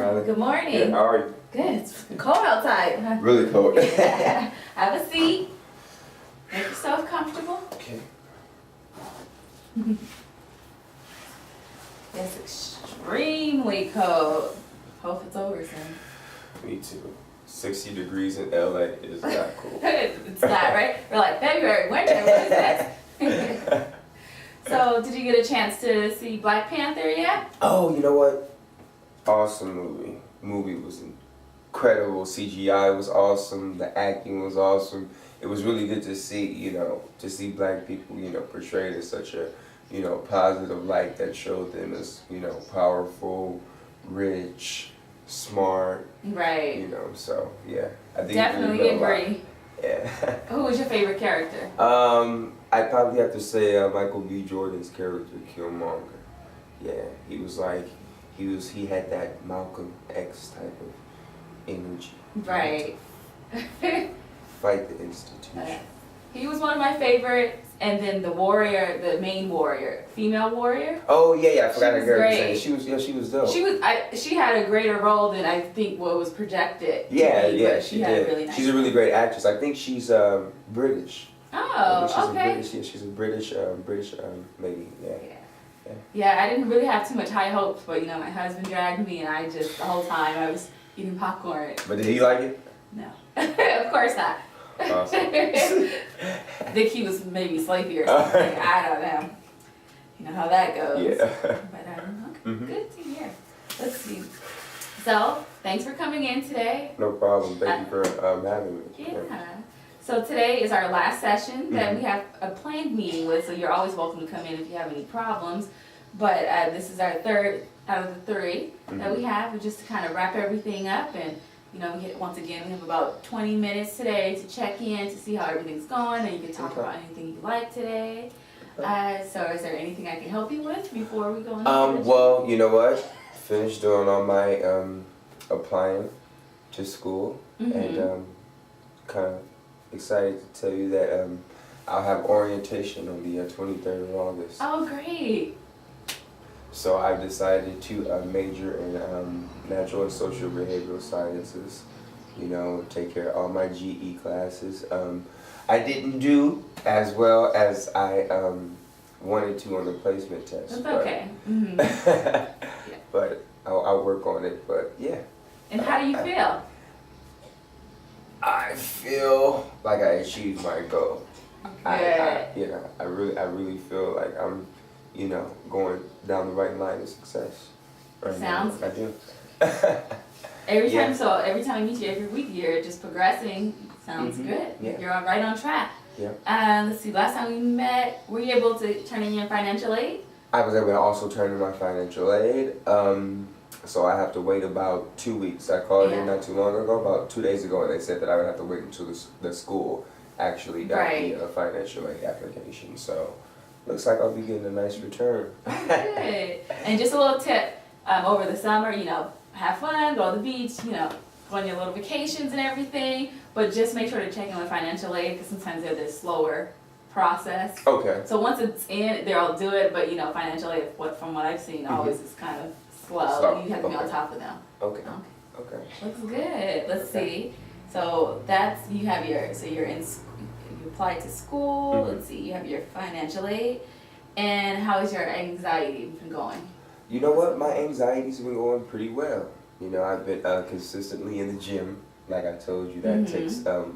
Riley. Good morning. Good. How are you? Good. It's cold outside. Really cold. Have a seat. Make yourself comfortable. Okay. It's extremely cold. Hope it's over soon. Me too. 60 degrees in LA is not cool. It's not, right? We're like February, winter, what is this? So, did you get a chance to see Black Panther yet? Oh, you know what? Awesome movie. Movie was incredible. CGI was awesome. The acting was awesome. It was really good to see, to see black people, portrayed in such a, positive light that showed them as, powerful, rich, smart. Right. So yeah. I think Definitely agree. Yeah. Who was your favorite character? I'd probably have to say Michael B. Jordan's character, Killmonger. Yeah, he was like, he had that Malcolm X type of energy. Right. Fight the institution. He was one of my favorites, and then the warrior, the main warrior, female warrior. Oh yeah, I forgot her girl's name. She was dope. She had a greater role than I think what was projected. Yeah, she had a really nice. She's a really great actress. I think she's British. Oh, okay. She's a British lady. Yeah, I didn't really have too much high hopes, but my husband dragged me, and I just the whole time I was eating popcorn. But did he like it? No, of course not. Awesome. I think he was maybe sleepy or something. I don't know. You know how that goes. Yeah. But okay, good to hear. Let's see. So, thanks for coming in today. No problem. Thank you for having me. Yeah. So today is our last session that we have a planned meeting with, so you're always welcome to come in if you have any problems. But this is our third out of the three that we have, just to kind of wrap everything up. And once again, we have about 20 minutes today to check in to see how everything's going, and you can talk about anything you like today. So is there anything I can help you with before we go into well, you know what? Finished doing all my applying to school, and kind of excited to tell you that I'll have orientation on the 23rd of August. Oh, great. So I've decided to major in natural and social behavioral sciences, take care of all my GE classes. I didn't do as well as I wanted to on the placement test. That's okay. But I'll work on it, but yeah. And how do you feel? I feel like I achieved my goal. I really feel like I'm, going down the right line of success. Right Sounds now. I do. Every time I meet you every week, you're just progressing. Sounds good. Yeah. You're right on track. Yeah. Let's see. Last time we met, were you able to turn in your financial aid? I was able to also turn in my financial aid. So I have to wait about 2 weeks. I called in not too long ago, about 2 days ago, and they said that I would have to wait until the school actually got the financial aid application. So looks like I'll be getting a nice return. Good. And just a little tip, over the summer, have fun, go to the beach, go on your little vacations and everything, but just make sure to check in with financial aid, because sometimes they're this slower process. Okay. So once it's in, they'll do it, but financial aid, from what I've seen, always is kind of slow. You have to be on top of them. Okay. Looks good. Let's see. So you're in school. You applied to school. Let's see. You have your financial aid. And how is your anxiety been going? You know what? My anxiety's been going pretty well. I've been consistently in the gym. Like I told you, that takes a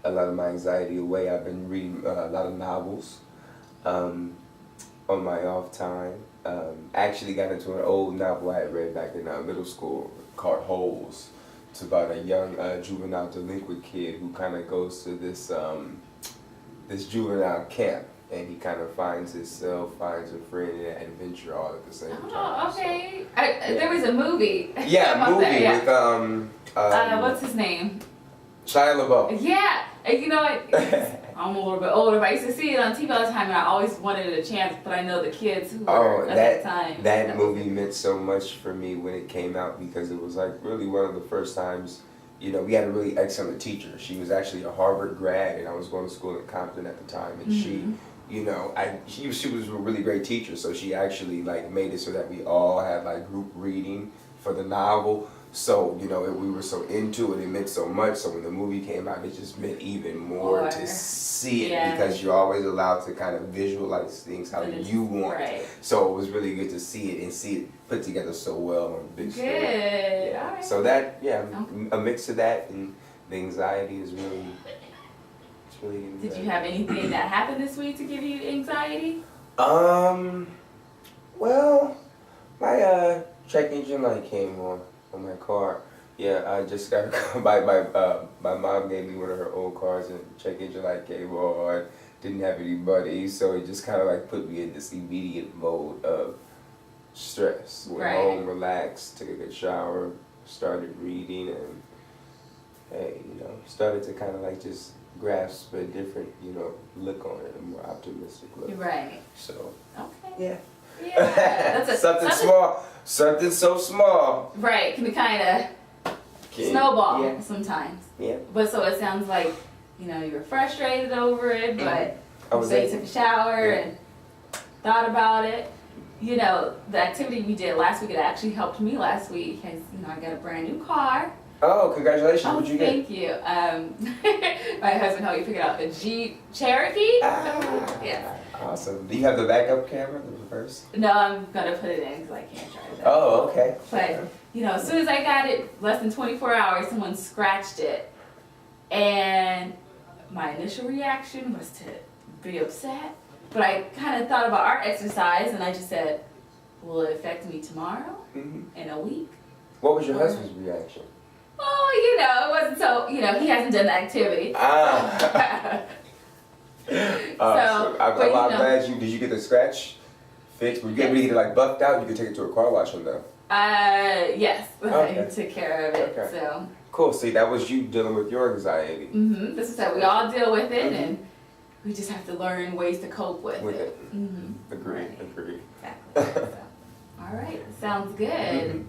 lot of my anxiety away. I've been reading a lot of novels on my off time. Actually got into an old novel I had read back in middle school called Holes. It's about a young juvenile delinquent kid who kind of goes to this juvenile camp, and he kind of finds himself, finds a friend, and an adventure all at the same time. Oh, okay. There was a movie. Yeah, a movie with what's his name? Shia LaBeouf. Yeah, I'm a little bit older, but I used to see it on TV all the time, and I always wanted a chance. But I know the kids who were at that time. That movie meant so much for me when it came out, because it was like really one of the first times. We had a really excellent teacher. She was actually a Harvard grad, and I was going to school in Compton at the time, and she was a really great teacher. So she actually made it so that we all had group reading for the novel. So, you know, we were so into it, it meant so much. So when the movie came out, it just meant even more to see it yeah. because you're always allowed to kind of visualize things how you want. Right. So it was really good to see it and see it put together so well on the big screen. Good. Yeah. All right. So that, yeah, Okay. a mix of that and the anxiety is really, it's really getting Did better. you have anything that happened this week to give you anxiety? Well, my check engine light came on my car. Yeah, I just got my mom gave me one of her old cars and the check engine light came on. Didn't have any money, so it just kind of like put me in this immediate mode of stress. Went home, relaxed, took a good shower, started reading, and hey, you know, started to kind of like just grasp a different, you know, look on it, a more optimistic look. Right. So. Okay. Yeah. Yeah. That's something small, something so small. Right. Can be kind of snowball sometimes. Yeah. But so it sounds like, you know, you were frustrated over it, but you took a shower and thought about it. You know, the activity we did last week, it actually helped me last week because, you know, I got a brand new car. Oh, congratulations. Oh, What'd you get? thank you. My husband helped me pick it up. A Jeep Cherokee. Yes. Awesome. Do you have the backup camera, the reverse? No, I'm going to put it in because I can't drive that. Oh, okay. But, you know, as soon as I got it, less than 24 hours, someone scratched it. And my initial reaction was to be upset. But I kind of thought about our exercise and I just said, will it affect me tomorrow? In a week? What was your husband's reaction? Oh, you know, it wasn't so, you know, he hasn't done the activity. So, I'm glad did you get the scratch fixed? Were you able to get it like buffed out? You could take it to a car wash though. Yes. Okay. I took care of it, Okay. so. Cool, see, that was you dealing with your anxiety. This is how we all deal with it, and we just have to learn ways to cope with it. Agreed. Exactly. So, all right, sounds good.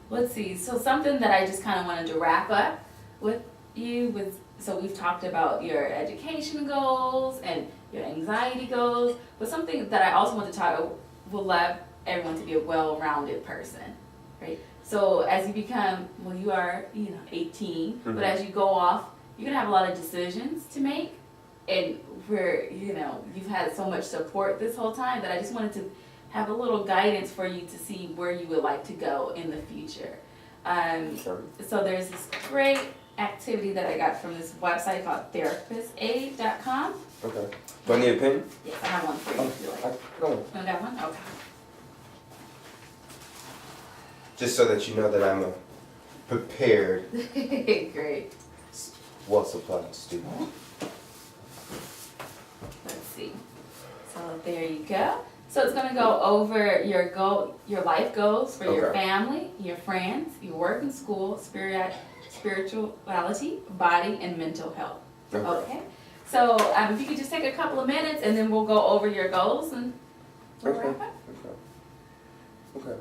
Let's see. So something that I just kind of wanted to wrap up with you was, so we've talked about your education goals and your anxiety goals, but something that I also want to talk will love everyone to be a well-rounded person, right? So as you become, well, you are, you know, 18, but as you go off, you're gonna have a lot of decisions to make, and where, you know, you've had so much support this whole time that I just wanted to have a little guidance for you to see where you would like to go in the future. So there's this great activity that I got from this website called therapistaid.com. Okay. Do I need a pen? Yes, I have one for you if you like. Go. You got one? Okay. Just so that you know that I'm prepared, Great. well-supplied student. Let's see. So there you go. So it's going to go over your life goals for your family, your friends, your work and school, spirituality, body, and mental health. Okay. So if you could just take a couple of minutes, and then we'll go over your goals and we'll wrap up. Okay.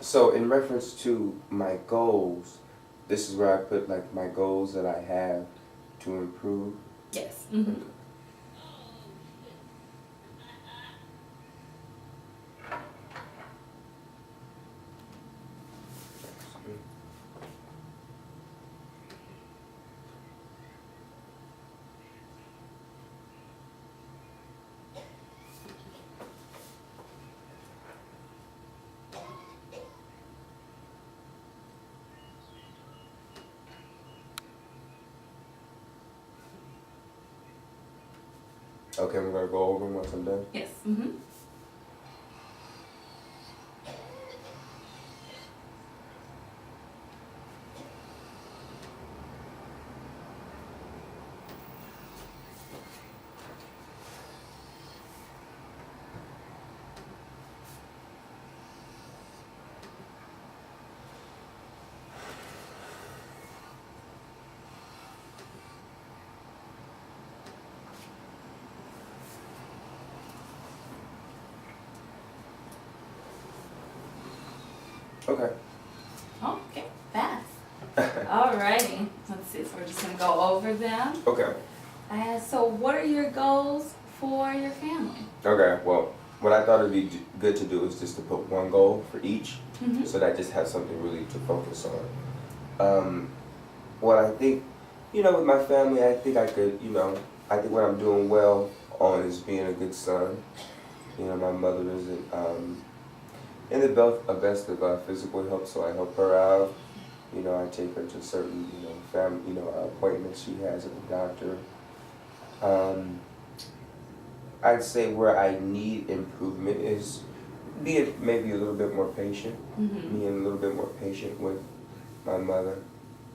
So in reference to my goals, this is where I put like my goals that I have to improve. Yes. Okay, we're gonna go over them once I'm done. Yes. Okay. Okay, fast. Alrighty. Let's see. So we're just gonna go over them. Okay. So what are your goals for your family? Okay. Well, what I thought would be good to do is just to put one goal for each, so that I just have something really to focus on. What I think, with my family, I think I could, I think what I'm doing well on is being a good son. My mother isn't in the best of physical health, so I help her out. I take her to certain, family, appointments she has at the doctor. I'd say where I need improvement is being maybe a little bit more patient, being a little bit more patient with my mother,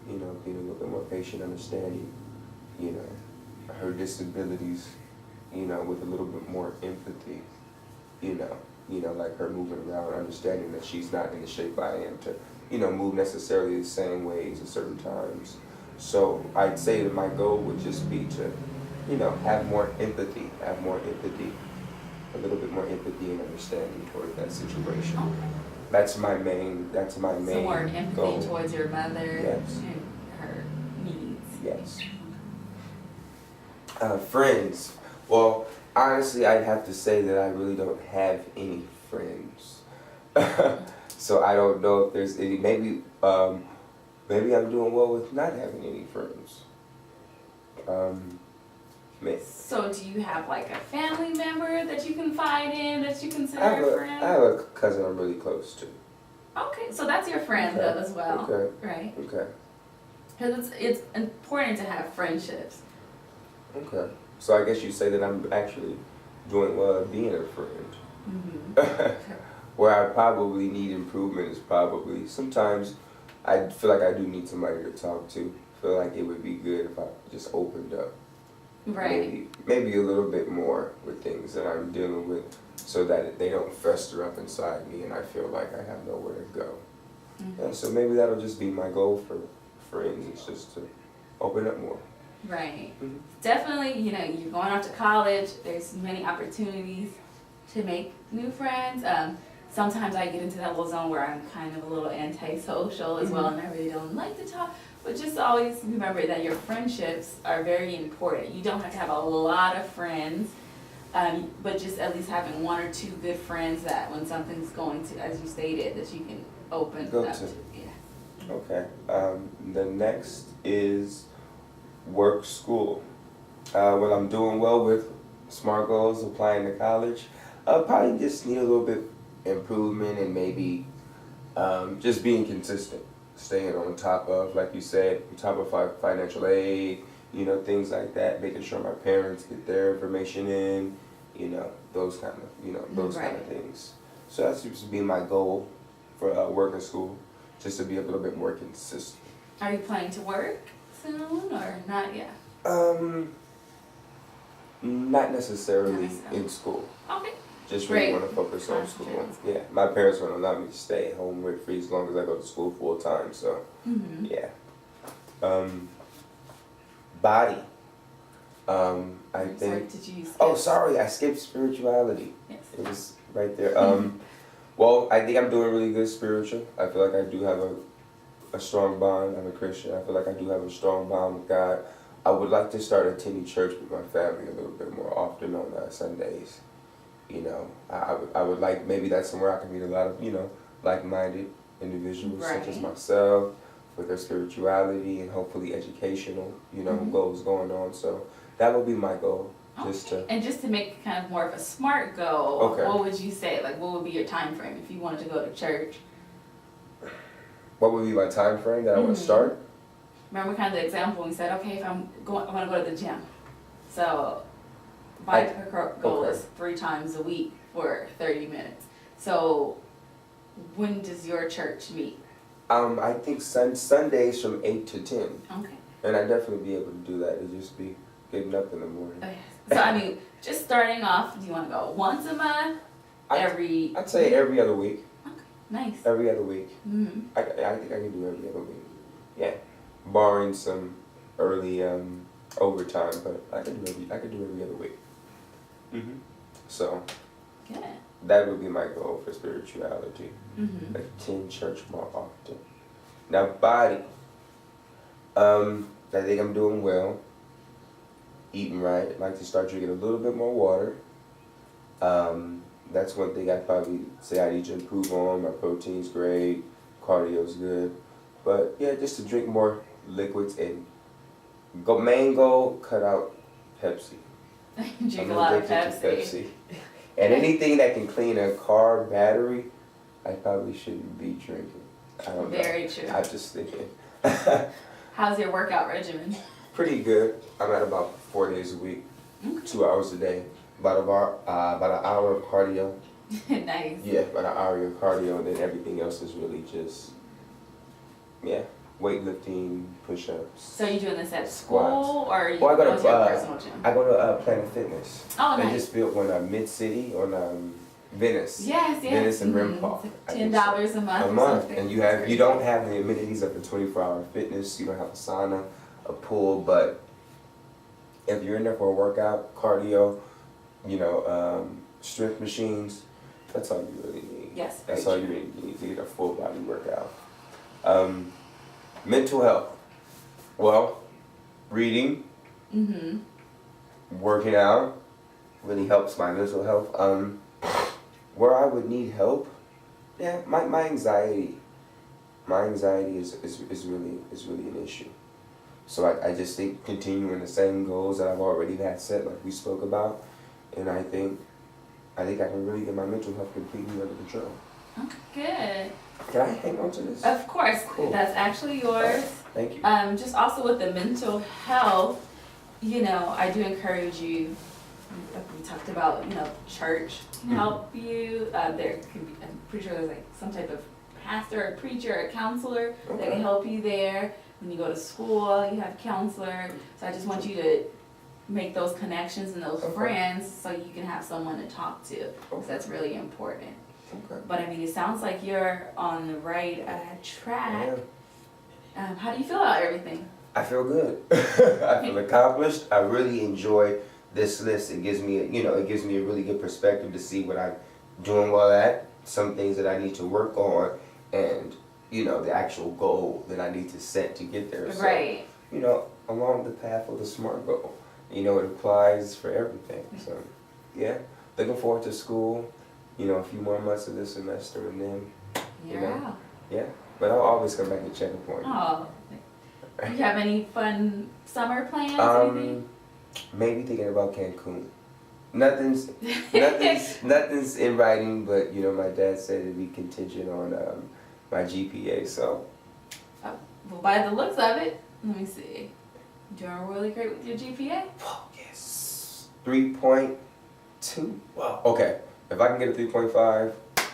being a little bit more patient, understanding, her disabilities, with a little bit more empathy, like her moving around, understanding that she's not in the shape I am to, move necessarily the same ways at certain times. So I'd say that my goal would just be to, have more empathy, a little bit more empathy and understanding toward that situation. Okay. That's my main So more empathy goal. towards your mother Yes. and her needs. Yes. Friends. Well, honestly, I'd have to say that I really don't have any friends. So I don't know if there's any. Maybe I'm doing well with not having any friends. So do you have like a family member that you confide in that you consider a friend? I have a cousin I'm really close to. Okay, so that's your friend Okay. though as well. Okay. Right? Okay. Because it's important to have friendships. Okay. So I guess you say that I'm actually doing well at being a friend. Where I probably need improvement is probably sometimes I feel like I do need somebody to talk to. Feel like it would be good if I just opened up. Right. Maybe a little bit more with things that I'm dealing with so that they don't fester up inside me and I feel like I have nowhere to go. And so maybe that'll just be my goal for friends. It's just to open up more. Right. Definitely, you're going off to college. There's many opportunities to make new friends. Sometimes I get into that little zone where I'm kind of a little antisocial as well, and I really don't like to talk. But just always remember that your friendships are very important. You don't have to have a lot of friends, but just at least having one or two good friends that when something's going to, as you stated, that you can open up to. Yeah. Okay. The next is work, school. What I'm doing well with SMART goals, applying to college, probably just need a little bit improvement and maybe just being consistent, staying on top of, like you said, on top of financial aid, things like that, making sure my parents get their information in, those kind of, kind of things. So that's used to be my goal for work and school, just to be a little bit more consistent. Are you planning to work soon or not yet? Not necessarily in school. Okay. Just really want to focus on school. Yeah, my parents won't allow me to stay home with free as long as I go to school full time. So, yeah. Body. I think. Did you skip? Oh, sorry, I skipped spirituality. Yes. It was right there. Well, I think I'm doing really good spiritual. I feel like I do have a strong bond. I'm a Christian. I feel like I do have a strong bond with God. I would like to start attending church with my family a little bit more often on Sundays. I would like, maybe that's somewhere I can meet a lot of, like-minded individuals such as myself with their spirituality and hopefully educational, goals going on. So that would be my goal. And just to make kind of more of a SMART goal, what would you say? Like, what would be your time frame if you wanted to go to church? What would be my time frame that I want to start? Remember kind of the example when we said, okay, if I want to go to the gym. So my goal is 3 times a week for 30 minutes. So when does your church meet? I think Sundays from 8 to 10. Okay. And I'd definitely be able to do that. It'd just be getting up in the morning. Okay. So I mean, just starting off, do you want to go once a month? I'd say every other week. Okay, nice. Every other week. Mm-hmm. I think I can do every other week. Yeah, barring some early overtime, but I could do every other week. Mm-hmm. So Good. that would be my goal for spirituality. Mm-hmm. Attend church more often. Now body. I think I'm doing well. Eating right. I'd like to start drinking a little bit more water. That's one thing I'd probably say I need to improve on. My protein's great, cardio's good. But yeah, just to drink more liquids and main goal, cut out Pepsi. Drink I'm a lot of addicted to Pepsi. And anything that can clean a car battery, I probably shouldn't be drinking. I don't know. Very true. I'm just thinking. How's your workout regimen? Pretty good. I'm at about 4 days a week, Okay. 2 hours a day. About an hour of cardio. Nice. Yeah, about an hour of cardio, and then everything else is really just, weightlifting, push-ups. So you doing this at Squats. school or you Well, I go to a personal gym? I go to Planet Fitness. Oh, They nice. just built one Mid-City on Venice. Yes, yes. Venice and Mhm. Rimpau. It's like $10 a month. A or month, something. and That's you don't have the amenities of a 24-hour fitness. You don't have a sauna, a pool, but if you're in there for a workout, cardio, strength machines, that's all you really need. Yes, That's very all you really need. You need to get a full body workout. Mental health. Well, reading, Mm-hmm. working out really helps my mental health. Where I would need help, my anxiety. My anxiety is really an issue. So I just think continuing the same goals that I've already had set, like we spoke about, and I think I can really get my mental health completely under control. Okay, good. Can I hang on to this? Of course, Cool. that's actually yours. Thank you. Just also with the mental health, I do encourage you, like we talked about, church can help you. There can be, I'm pretty sure there's like some type of pastor, a preacher, a counselor that Okay. can help you there. When you go to school, you have a counselor. So I just want you to make those connections and those Okay. friends so you can have someone to talk to. Because that's really important. Okay. But I mean, it sounds like you're on the right track. Yeah. How do you feel about everything? I feel good. I feel accomplished. I really enjoy this list. It gives me, a really good perspective to see what I'm doing well at, some things that I need to work on, and the actual goal that I need to set to get there. So, Right. along the path of the SMART goal. It applies for everything. So, yeah, looking forward to school. A few more months of this semester, and then, You're out. yeah. But I'll always come back and check up on you. Oh. Do you have any fun summer plans? Anything? Maybe thinking about Cancun. Nothing's in writing, but my dad said it'd be contingent on my GPA. So Well, by the looks of it, let me see. Doing really great with your GPA? oh, yes, 3.2. Wow. Okay, if I can get a 3.5,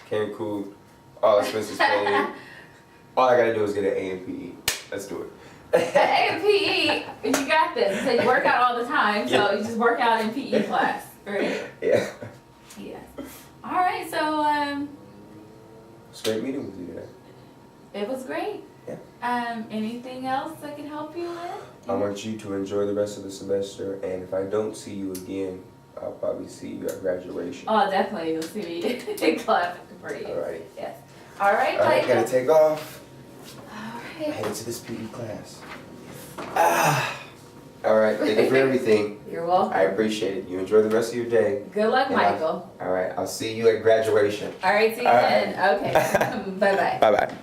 Cancun, all expenses paid. All I gotta do is get an A and PE. Let's do it. A and PE, you got this. So you work out all the time, so Yeah. you just work out in PE class, right? Yeah. Yeah. All right, so It's great meeting with you today. it was great. Yeah. Anything else I can help you with? I want you to enjoy the rest of the semester, and if I don't see you again, I'll probably see you at graduation. Oh, definitely. You'll see me in class for you. Alright. Yes. All right, Alright, Michael. gotta take off. All right. Headed to this PE class. Alright, thank you for everything. You're welcome. I appreciate it. You enjoy the rest of your day. Good luck, And Michael. Alright, I'll see you at graduation. All right, see you All then. Okay. Bye-bye. Bye bye.